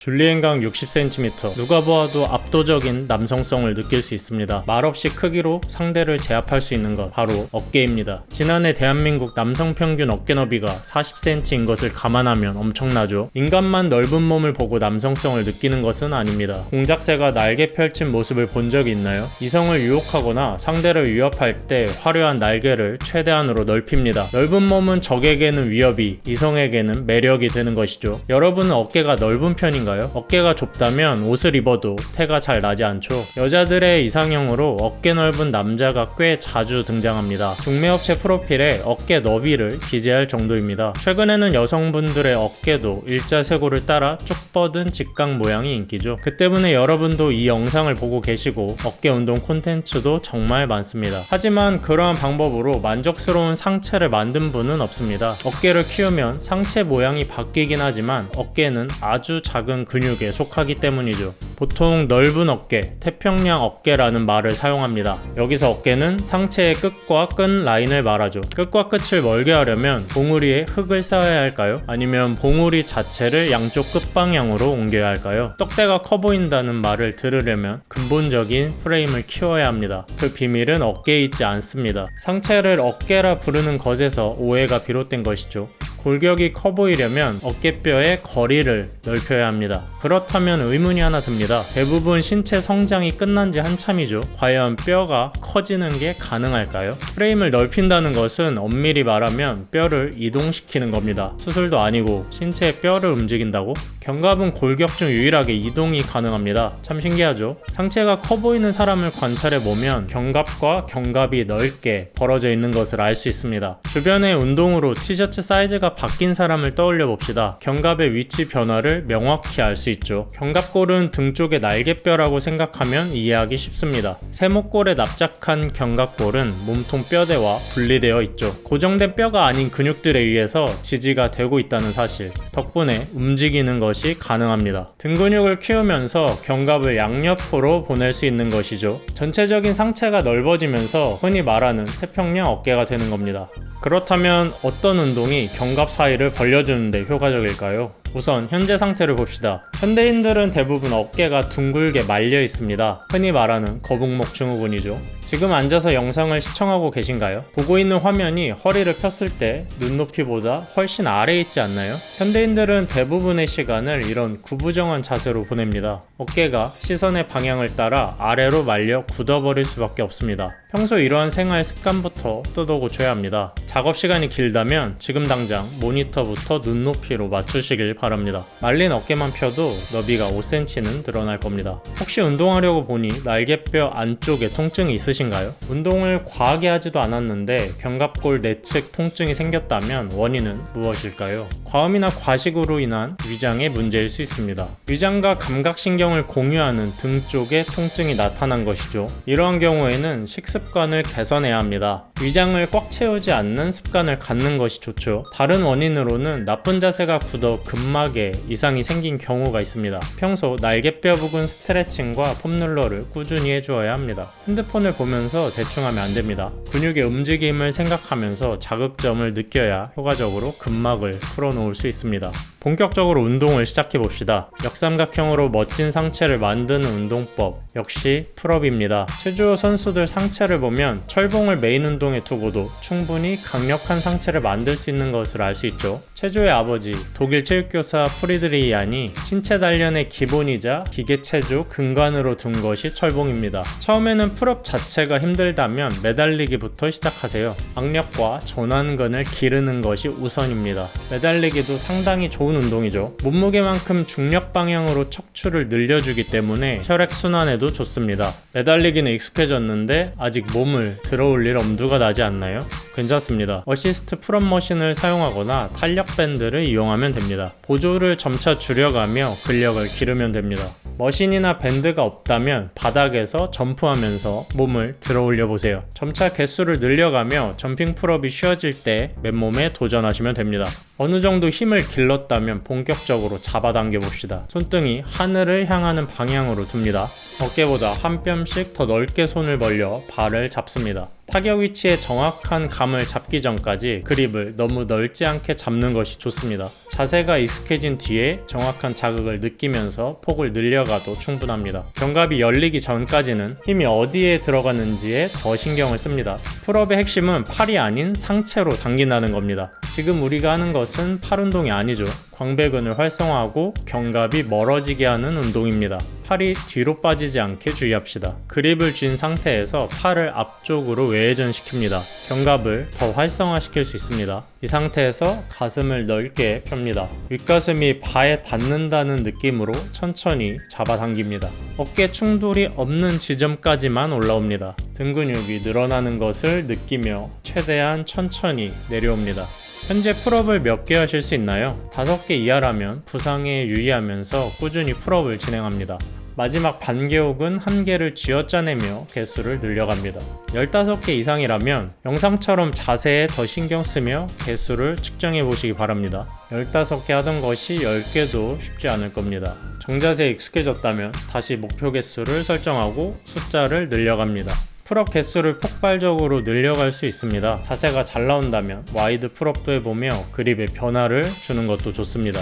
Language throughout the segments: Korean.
줄리엔강 60cm, 누가 보아도 압도적인 남성성을 느낄 수 있습니다. 말없이 크기로 상대를 제압할 수 있는 것, 바로 어깨입니다. 지난해 대한민국 남성 평균 어깨 너비가 40cm인 것을 감안하면 엄청나죠. 인간만 넓은 몸을 보고 남성성을 느끼는 것은 아닙니다. 공작새가 날개 펼친 모습을 본 적이 있나요? 이성을 유혹하거나 상대를 위협할 때 화려한 날개를 최대한으로 넓힙니다. 넓은 몸은 적에게는 위협이, 이성에게는 매력이 되는 것이죠. 여러분은 어깨가 넓은 편인가요? 어깨가 좁다면 옷을 입어도 태가 잘 나지 않죠. 여자들의 이상형으로 어깨 넓은 남자가 꽤 자주 등장합니다. 중매업체 프로필에 어깨 너비를 기재할 정도입니다. 최근에는 여성분들의 어깨도 일자쇄골을 따라 쭉 뻗은 직각 모양이 인기죠. 그 때문에 여러분도 이 영상을 보고 계시고 어깨 운동 콘텐츠도 정말 많습니다. 하지만 그러한 방법으로 만족스러운 상체를 만든 분은 없습니다. 어깨를 키우면 상체 모양이 바뀌긴 하지만 어깨는 아주 작은 근육에 속하기 때문이죠. 보통 넓은 어깨, 태평양 어깨라는 말을 사용합니다. 여기서 어깨는 상체의 끝과 끝 라인을 말하죠. 끝과 끝을 멀게 하려면 봉우리에 흙을 쌓아야 할까요? 아니면 봉우리 자체를 양쪽 끝방향으로 옮겨야 할까요? 떡대가 커 보인다는 말을 들으려면 근본적인 프레임을 키워야 합니다. 그 비밀은 어깨에 있지 않습니다. 상체를 어깨라 부르는 것에서 오해가 비롯된 것이죠. 골격이 커 보이려면 어깨뼈의 거리를 넓혀야 합니다. 그렇다면 의문이 하나 듭니다. 대부분 신체 성장이 끝난 지 한참이죠. 과연 뼈가 커지는 게 가능할까요? 프레임을 넓힌다는 것은 엄밀히 말하면 뼈를 이동시키는 겁니다. 수술도 아니고 신체의 뼈를 움직인다고? 견갑은 골격 중 유일하게 이동이 가능합니다. 참 신기하죠? 상체가 커 보이는 사람을 관찰해 보면 견갑과 견갑이 넓게 벌어져 있는 것을 알 수 있습니다. 주변의 운동으로 티셔츠 사이즈가 바뀐 사람을 떠올려 봅시다. 견갑의 위치 변화를 명확히 알 수 있죠. 견갑골은 등 쪽의 날개뼈라고 생각하면 이해하기 쉽습니다. 세모골에 납작한 견갑골은 몸통 뼈대와 분리되어 있죠. 고정된 뼈가 아닌 근육들에 의해서 지지가 되고 있다는 사실 덕분에 움직이는 것이 가능합니다. 등 근육을 키우면서 견갑을 양옆으로 보낼 수 있는 것이죠. 전체적인 상체가 넓어지면서 흔히 말하는 태평양 어깨가 되는 겁니다. 그렇다면 어떤 운동이 견갑 사이를 벌려주는데 효과적일까요? 우선 현재 상태를 봅시다. 현대인들은 대부분 어깨가 둥글게 말려 있습니다. 흔히 말하는 거북목 증후군이죠. 지금 앉아서 영상을 시청하고 계신가요? 보고 있는 화면이 허리를 폈을 때 눈높이보다 훨씬 아래에 있지 않나요? 현대인들은 대부분의 시간을 이런 구부정한 자세로 보냅니다. 어깨가 시선의 방향을 따라 아래로 말려 굳어버릴 수밖에 없습니다. 평소 이러한 생활 습관부터 뜯어고쳐야 합니다. 작업 시간이 길다면 지금 당장 모니터부터 눈높이로 맞추시길 바랍니다. 말린 어깨만 펴도 너비가 5cm는 드러날 겁니다. 혹시 운동하려고 보니 날개뼈 안쪽에 통증이 있으신가요? 운동을 과하게 하지도 않았는데 견갑골 내측 통증이 생겼다면 원인은 무엇일까요? 과음이나 과식으로 인한 위장의 문제일 수 있습니다. 위장과 감각신경을 공유하는 등 쪽에 통증이 나타난 것이죠. 이러한 경우에는 식습관을 개선해야 합니다. 위장을 꽉 채우지 않는 습관을 갖는 것이 좋죠. 다른 원인으로는 나쁜 자세가 굳어 근막에 이상이 생긴 경우가 있습니다. 평소 날개뼈 부근 스트레칭과 폼롤러를 꾸준히 해주어야 합니다. 핸드폰을 보면서 대충 하면 안 됩니다. 근육의 움직임을 생각하면서 자극점을 느껴야 효과적으로 근막을 풀어놓을 수 있습니다. 본격적으로 운동을 시작해봅시다. 역삼각형으로 멋진 상체를 만드는 운동법 역시 풀업입니다. 체조 선수들 상체를 보면 철봉을 메인 운동에 두고도 충분히 강력한 상체를 만들 수 있는 것을 알 수 있죠. 체조의 아버지 독일 체육교사 프리드리히안이 신체 단련의 기본이자 기계체조 근간으로 둔 것이 철봉입니다. 처음에는 풀업 자체가 힘들다면 매달리기부터 시작하세요. 악력과 전완근을 기르는 것이 우선입니다. 매달리기도 상당히 좋은 운동이죠. 몸무게만큼 중력 방향으로 척추를 늘려주기 때문에 혈액순환에도 좋습니다. 매달리기는 익숙해졌는데 아직 몸을 들어올릴 엄두가 나지 않나요? 괜찮습니다. 어시스트 풀업 머신을 사용하거나 탄력 밴드를 이용하면 됩니다. 보조를 점차 줄여가며 근력을 기르면 됩니다. 머신이나 밴드가 없다면 바닥에서 점프하면서 몸을 들어올려 보세요. 점차 개수를 늘려가며 점핑 풀업이 쉬워질 때 맨몸에 도전하시면 됩니다. 어느 정도 힘을 길렀다면 본격적으로 잡아당겨 봅시다. 손등이 하늘을 향하는 방향으로 둡니다. 어깨보다 한 뼘씩 더 넓게 손을 벌려 발을 잡습니다. 타격 위치의 정확한 감을 잡기 전까지 그립을 너무 넓지 않게 잡는 것이 좋습니다. 자세가 익숙해진 뒤에 정확한 자극을 느끼면서 폭을 늘려가도 충분합니다. 견갑이 열리기 전까지는 힘이 어디에 들어가는지에 더 신경을 씁니다. 풀업의 핵심은 팔이 아닌 상체로 당긴다는 겁니다. 지금 우리가 하는 것은 팔 운동이 아니죠. 광배근을 활성화하고 견갑이 멀어지게 하는 운동입니다. 팔이 뒤로 빠지지 않게 주의합시다. 그립을 쥔 상태에서 팔을 앞쪽으로 외회전시킵니다. 견갑을 더 활성화시킬 수 있습니다. 이 상태에서 가슴을 넓게 펴니다. 윗가슴이 바에 닿는다는 느낌으로 천천히 잡아당깁니다. 어깨 충돌이 없는 지점까지만 올라옵니다. 등 근육이 늘어나는 것을 느끼며 최대한 천천히 내려옵니다. 현재 풀업을 몇 개 하실 수 있나요? 5개 이하라면 부상에 유의하면서 꾸준히 풀업을 진행합니다. 마지막 반개옥은 1개를 쥐어짜내며 개수를 늘려갑니다. 15개 이상이라면 영상처럼 자세에 더 신경 쓰며 개수를 측정해 보시기 바랍니다. 15개 하던 것이 10개도 쉽지 않을 겁니다. 정자세에 익숙해졌다면 다시 목표 개수를 설정하고 숫자를 늘려갑니다. 풀업 개수를 폭발적으로 늘려갈 수 있습니다. 자세가 잘 나온다면 와이드 풀업도 해보며 그립에 변화를 주는 것도 좋습니다.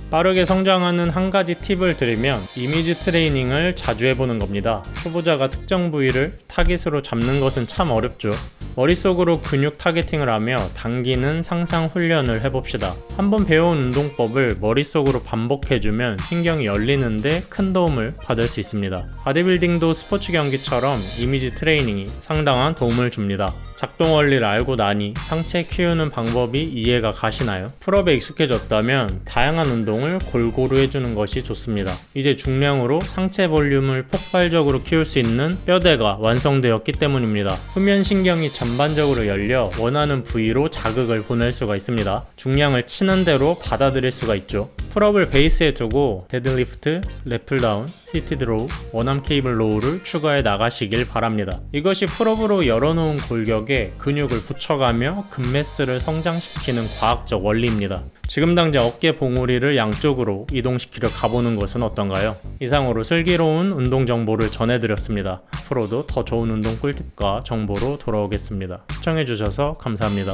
빠르게 성장하는 한 가지 팁을 드리면 이미지 트레이닝을 자주 해보는 겁니다. 초보자가 특정 부위를 타깃으로 잡는 것은 참 어렵죠. 머릿속으로 근육 타겟팅을 하며 당기는 상상 훈련을 해봅시다. 한번 배운 운동법을 머릿속으로 반복해주면 신경이 열리는데 큰 도움을 받을 수 있습니다. 바디빌딩도 스포츠 경기처럼 이미지 트레이닝이 상당한 도움을 줍니다. 작동 원리를 알고 나니 상체 키우는 방법이 이해가 가시나요? 풀업에 익숙해졌다면 다양한 운동을 골고루 해주는 것이 좋습니다. 이제 중량으로 상체 볼륨을 폭발적으로 키울 수 있는 뼈대가 완성되었기 때문입니다. 후면신경이 전반적으로 열려 원하는 부위로 자극을 보낼 수가 있습니다. 중량을 치는 대로 받아들일 수가 있죠. 풀업을 베이스에 두고 데드리프트, 랩풀다운, 시티드 로우, 원암 케이블 로우를 추가해 나가시길 바랍니다. 이것이 풀업으로 열어놓은 골격에 근육을 붙여가며 근매스를 성장시키는 과학적 원리입니다. 지금 당장 어깨 봉우리를 양쪽으로 이동시키려 가보는 것은 어떤가요? 이상으로 슬기로운 운동 정보를 전해드렸습니다. 앞으로도 더 좋은 운동 꿀팁과 정보로 돌아오겠습니다. 시청해주셔서 감사합니다.